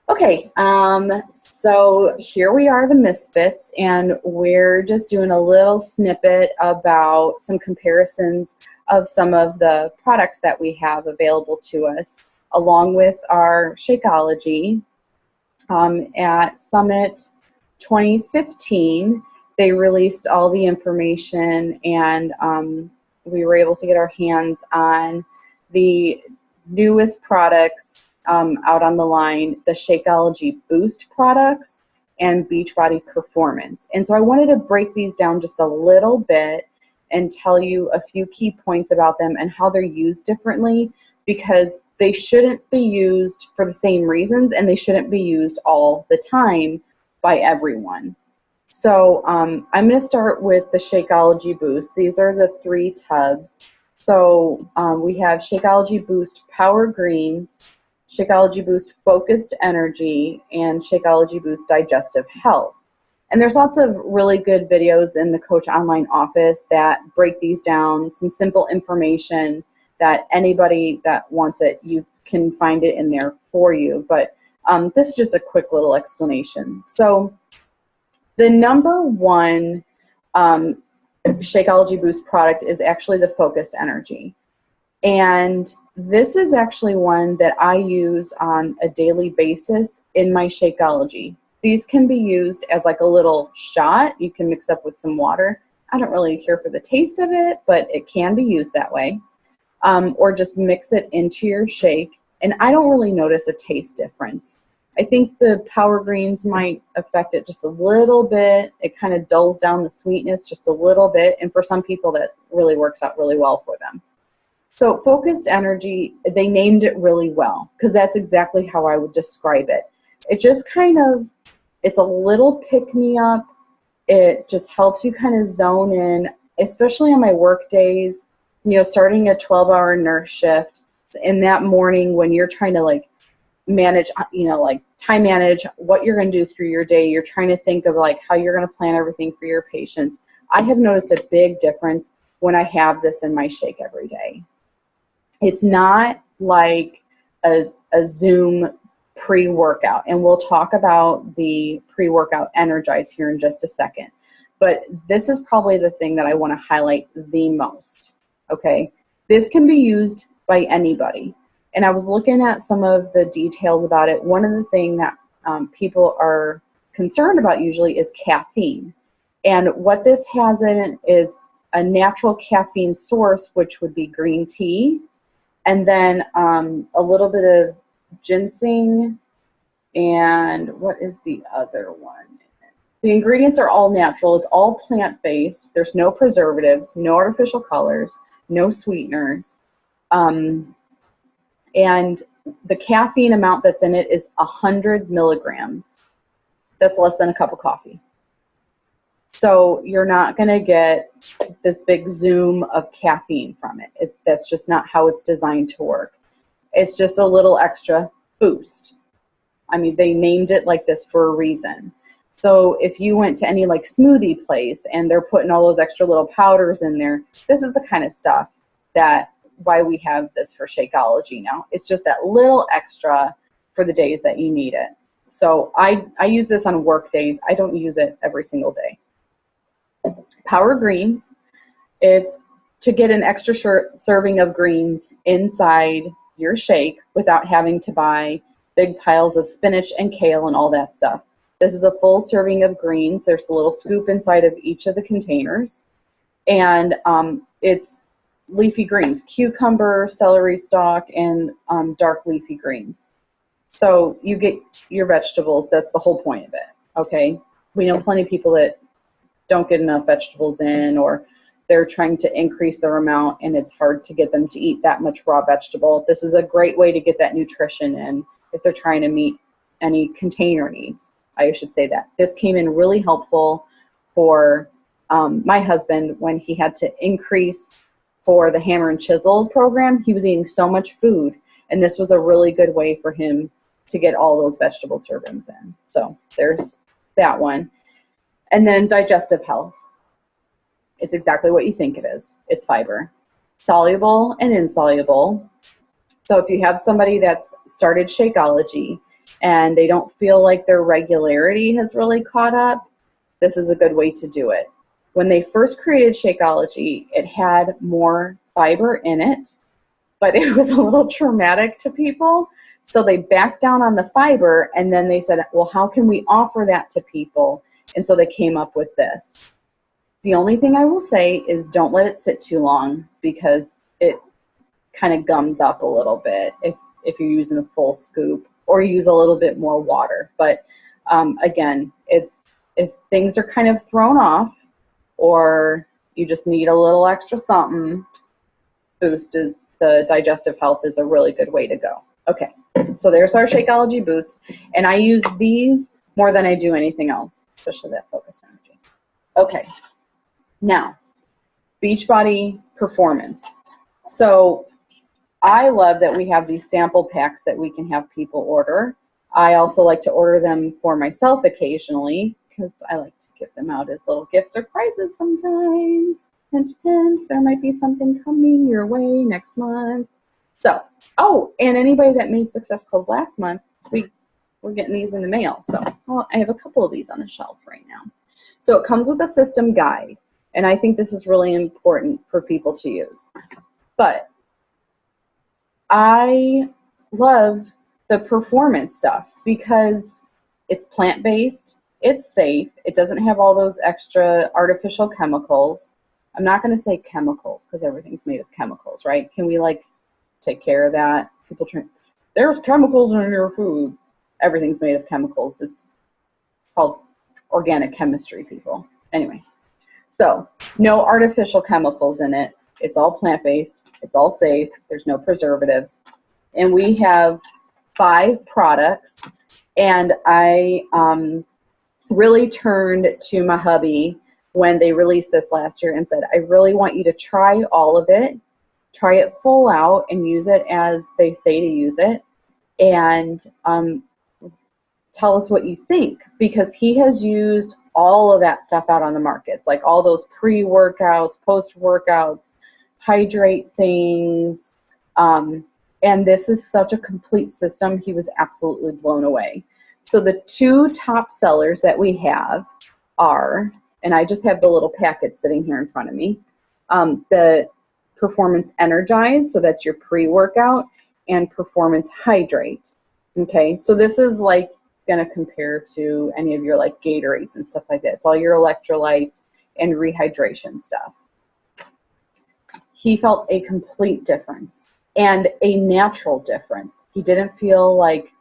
Okay, so here we are, the MisFITs, and we're just doing a little snippet about some comparisons of some of the products that we have available to us, along with our Shakeology. At Summit 2015, they released all the information, and we were able to get our hands on the newest products out on the line, the Shakeology Boost products and Beachbody Performance. And so I wanted to break these down just a little bit and tell you a few key points about them and how they're used differently, because they shouldn't be used for the same reasons and they shouldn't be used all the time by everyone. So I'm going to start with the Shakeology Boost. These are the 3 tubs. So we have Shakeology Boost Power Greens, Shakeology Boost Focused Energy, and Shakeology Boost Digestive Health. And there's lots of really good videos in the Coach Online office that break these down, some simple information that anybody that wants it, you can find it in there for you. But this is just a quick little explanation. So the number one Shakeology Boost product is actually the Focused Energy. And this is actually one that I use on a daily basis in my Shakeology. These can be used as like a little shot. You can mix up with some water. I don't really care for the taste of it, but it can be used that way. Or just mix it into your shake. And I don't really notice a taste difference. I think the Power Greens might affect it just a little bit. It kind of dulls down the sweetness just a little bit. And for some people, that really works out really well for them. So Focused Energy, they named it really well, because that's exactly how I would describe it. It just kind of, it's a little pick-me-up. It just helps you kind of zone in, especially on my work days, you know, starting a 12-hour nurse shift. In that morning when you're trying to like manage, you know, like time manage what you're going to do through your day, you're trying to think of like how you're going to plan everything for your patients. I have noticed a big difference when I have this in my shake every day. It's not like a Zoom pre-workout, and we'll talk about the pre-workout Energize here in just a second. But this is probably the thing that I want to highlight the most, okay? This can be used by anybody. And I was looking at some of the details about it. One of the things that people are concerned about usually is caffeine. And what this has in it is a natural caffeine source, which would be green tea, and then a little bit of ginseng, and what is the other one? The ingredients are all natural. It's all plant-based. There's no preservatives, no artificial colors, no sweeteners. And the caffeine amount that's in it is 100 milligrams. That's less than a cup of coffee. So you're not going to get this big zoom of caffeine from it. That's just not how it's designed to work. It's just a little extra boost. I mean, they named it like this for a reason. So if you went to any like smoothie place and they're putting all those extra little powders in there, this is the kind of stuff that why we have this for Shakeology now. It's just that little extra for the days that you need it. So I use this on work days. I don't use it every single day. Power Greens, it's to get an extra serving of greens inside your shake without having to buy big piles of spinach and kale and all that stuff. This is a full serving of greens. There's a little scoop inside of each of the containers. And it's leafy greens, cucumber, celery stalk, and dark leafy greens. So you get your vegetables. That's the whole point of it, okay? We know plenty of people that don't get enough vegetables in, or they're trying to increase their amount and it's hard to get them to eat that much raw vegetable. This is a great way to get that nutrition in if they're trying to meet any container needs. I should say that. This came in really helpful for my husband when he had to increase for the hammer and chisel program. He was eating so much food, and this was a really good way for him to get all those vegetable servings in. So there's that one. And then digestive health. It's exactly what you think it is. It's fiber, soluble and insoluble. So if you have somebody that's started Shakeology and they don't feel like their regularity has really caught up, this is a good way to do it. When they first created Shakeology, it had more fiber in it, but it was a little traumatic to people. So they backed down on the fiber, and then they said, well, how can we offer that to people? And so they came up with this. The only thing I will say is don't let it sit too long, because it kind of gums up a little bit if you're using a full scoop, or use a little bit more water. But again, if things are kind of thrown off, or you just need a little extra something, the digestive health is a really good way to go. Okay, so there's our Shakeology Boost, and I use these more than I do anything else, especially that focused energy. Okay, now, Beachbody Performance. So I love that we have these sample packs that we can have people order. I also like to order them for myself occasionally, because I like to give them out as little gifts or prizes sometimes. Hint, hint, there might be something coming your way next month. So, oh, and anybody that made Success Club last month, we're getting these in the mail. So, well, I have a couple of these on the shelf right now. So it comes with a system guide, and I think this is really important for people to use. But I love the performance stuff because it's plant-based, it's safe, it doesn't have all those extra artificial chemicals. I'm not going to say chemicals because everything's made of chemicals, right? Can we take care of that? People drink, there's chemicals in your food. Everything's made of chemicals. It's called organic chemistry, people. Anyways, so no artificial chemicals in it. It's all plant-based. It's all safe. There's no preservatives. And we have 5 products. And I really turned to my hubby when they released this last year and said, I really want you to try all of it. Try it full out and use it as they say to use it. And tell us what you think. Because he has used all of that stuff out on the markets, like all those pre-workouts, post-workouts, Hydrate things, and this is such a complete system. He was absolutely blown away. So the 2 top sellers that we have are, and I just have the little packet sitting here in front of me, the Performance Energize, so that's your pre-workout, and Performance Hydrate. Okay, so this is like going to compare to any of your like Gatorades and stuff like that. It's all your electrolytes and rehydration stuff. He felt a complete difference and a natural difference. He didn't feel like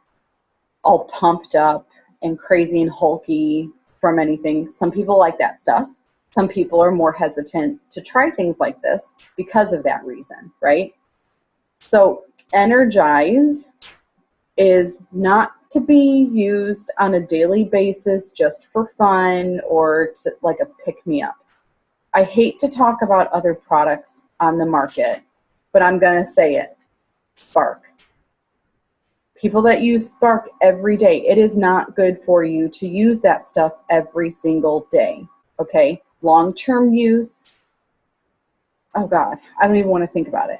all pumped up and crazy and hulky from anything. Some people like that stuff. Some people are more hesitant to try things like this because of that reason, right? So Energize is not to be used on a daily basis just for fun or to like a pick-me-up. I hate to talk about other products on the market, but I'm going to say it. Spark. People that use Spark every day, it is not good for you to use that stuff every single day, okay? Long-term use, oh God, I don't even want to think about it.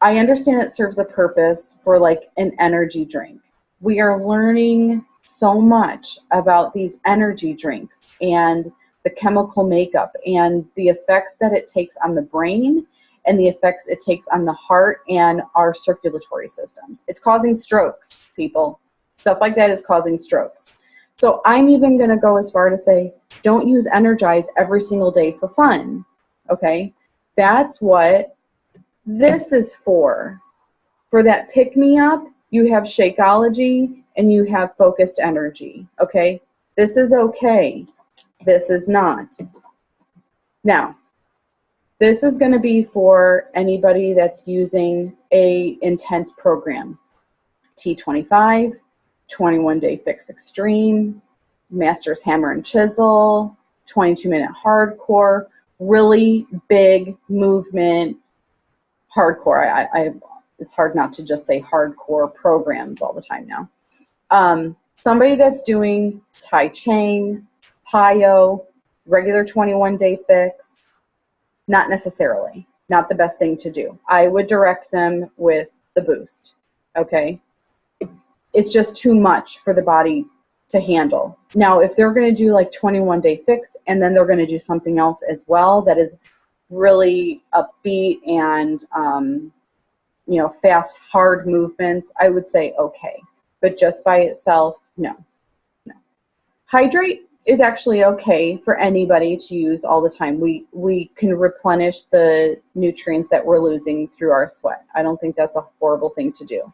I understand it serves a purpose for like an energy drink. We are learning so much about these energy drinks and the chemical makeup and the effects that it takes on the brain and the effects it takes on the heart and our circulatory systems. It's causing strokes, people. Stuff like that is causing strokes. So I'm even going to go as far to say, don't use Energize every single day for fun, okay? That's what this is for. For that pick-me-up, you have Shakeology and you have focused energy, okay? This is okay. This is not. Now, this is going to be for anybody that's using a intense program. T25, 21-day fix extreme, master's hammer and chisel, 22-minute hardcore, really big movement, hardcore. It's hard not to just say hardcore programs all the time now. Somebody that's doing Tai Chang, Pyo, regular 21-day fix, not necessarily, not the best thing to do. I would direct them with the boost, okay? it's just too much for the body to handle. Now, if they're going to do like 21-day fix and then they're going to do something else as well that is really upbeat and, you know, fast, hard movements, I would say okay. But just by itself, no. Hydrate is actually okay for anybody to use all the time. We can replenish the nutrients that we're losing through our sweat. I don't think that's a horrible thing to do.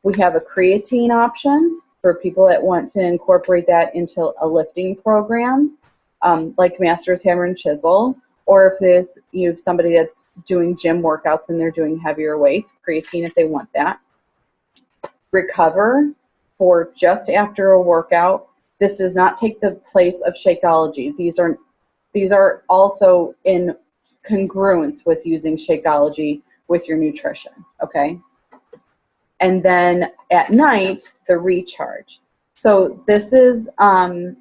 We have a creatine option for people that want to incorporate that into a lifting program, like Masters Hammer and Chisel, or if you have somebody that's doing gym workouts and they're doing heavier weights, creatine if they want that. Recover for just after a workout. This does not take the place of Shakeology. These are also in congruence with using Shakeology with your nutrition, okay? And then at night, the recharge. So this is to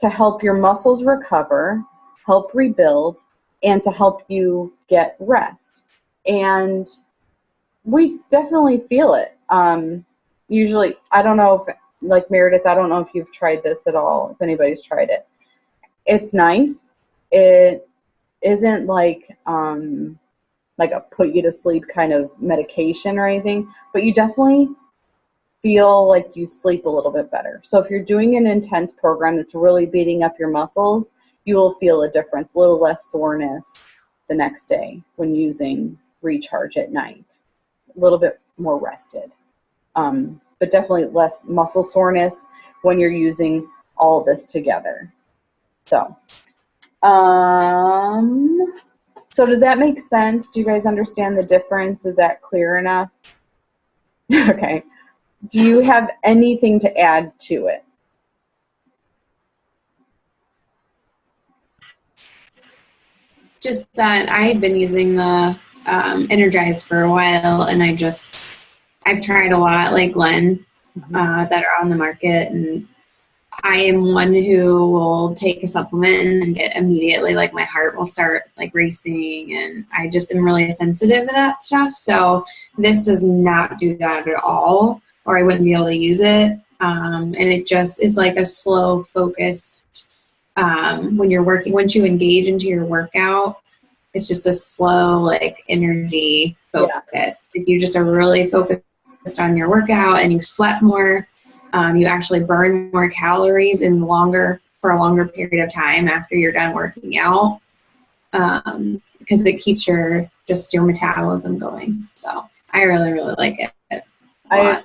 help your muscles recover, help rebuild, and to help you get rest. And we definitely feel it. Usually, I don't know if, like Meredith, I don't know if you've tried this at all, if anybody's tried it. It's nice. It isn't like a put you to sleep kind of medication or anything, but you definitely feel like you sleep a little bit better. So if you're doing an intense program that's really beating up your muscles, you will feel a difference, a little less soreness the next day when using recharge at night, a little bit more rested. But definitely less muscle soreness when you're using all of this together. So, so does that make sense? Do you guys understand the difference? Is that clear enough? Okay. Do you have anything to add to it? Just that I had been using the Energize for a while, and I've tried a lot, like Glenn, that are on the market, and I am one who will take a supplement and get immediately, like my heart will start like racing, and I just am really sensitive to that stuff. So this does not do that at all, or I wouldn't be able to use it. And it just is like a slow, focused, when you're working, once you engage into your workout, it's just a slow, like energy focus. If you just are really focused on your workout and you sweat more, you actually burn more calories for a longer period of time after you're done working out, because it keeps your metabolism going. So I really, really like it. I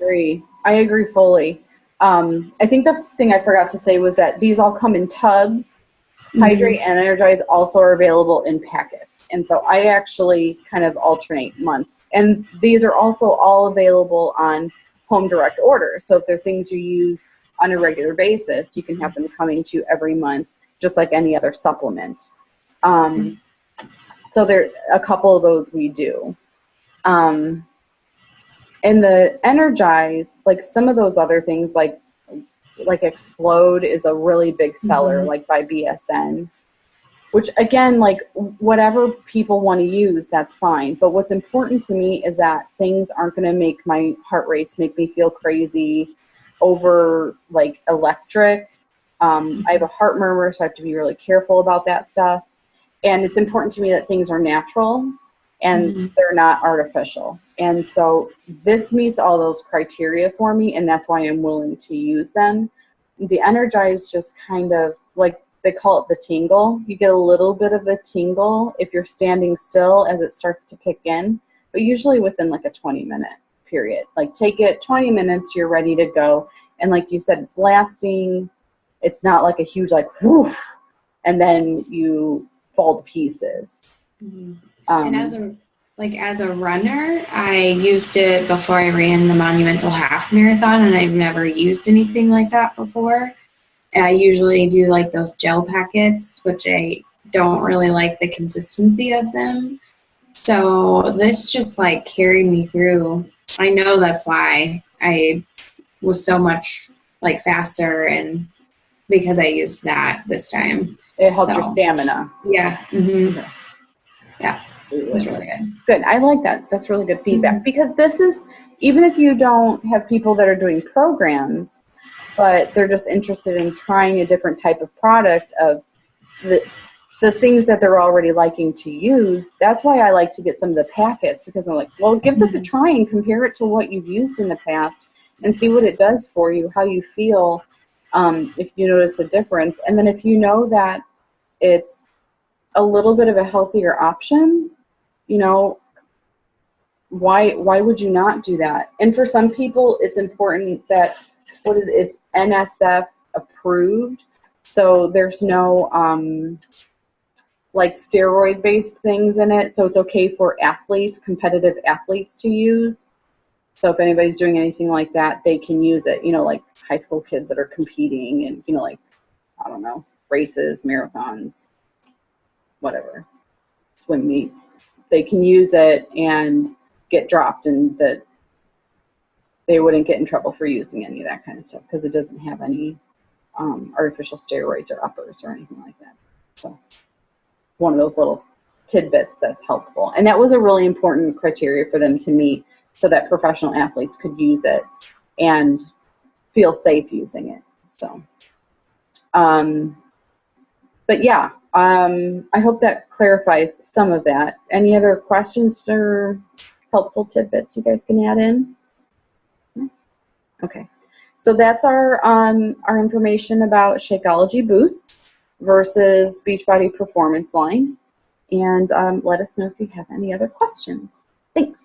agree fully. I think the thing I forgot to say was that these all come in tubs. Hydrate and Energize also are available in packets. And so I actually kind of alternate months. And these are also all available on home direct order. So if they're things you use on a regular basis, you can have them coming to you every month, just like any other supplement. So there a couple of those we do. And the Energize, like some of those other things, like Explode is a really big seller, like by BSN, which again, like whatever people want to use, that's fine. But what's important to me is that things aren't going to make my heart race, make me feel crazy, over like electric. I have a heart murmur, so I have to be really careful about that stuff. And it's important to me that things are natural and they're not artificial. And so this meets all those criteria for me, and that's why I'm willing to use them. The Energize just kind of, like they call it the tingle. You get a little bit of a tingle if you're standing still as it starts to kick in, but usually within like a 20-minute period. Like take it 20 minutes, you're ready to go. And like you said, it's lasting. It's not like a huge like whoof, and then you fall to pieces. And as a runner, I used it before I ran the Monumental Half Marathon, and I've never used anything like that before. I usually do like those gel packets, which I don't really like the consistency of them. So this just like carried me through. I know that's why I was so much like faster, and because I used that this time. It helped your stamina. Yeah. Yeah. It was really good. Good. I like that. That's really good feedback, because this is, even if you don't have people that are doing programs, but they're just interested in trying a different type of product of the things that they're already liking to use, that's why I like to get some of the packets, because I'm like, well, give this a try and compare it to what you've used in the past and see what it does for you, how you feel, if you notice a difference. And then if you know that it's a little bit of a healthier option, you know, why would you not do that? And for some people, it's important that, it's NSF approved, so there's no like steroid-based things in it, so it's okay for athletes, competitive athletes, to use. So if anybody's doing anything like that, they can use it, you know, like high school kids that are competing and, you know, like, I don't know, races, marathons, whatever, swim meets. They can use it and get dropped, and that they wouldn't get in trouble for using any of that kind of stuff because it doesn't have any artificial steroids or uppers or anything like that. So one of those little tidbits that's helpful. And that was a really important criteria for them to meet so that professional athletes could use it and feel safe using it. So, but yeah, I hope that clarifies some of that. Any other questions or helpful tidbits you guys can add in? Okay. So that's our information about Shakeology Boosts versus Beachbody Performance Line. And let us know if you have any other questions. Thanks.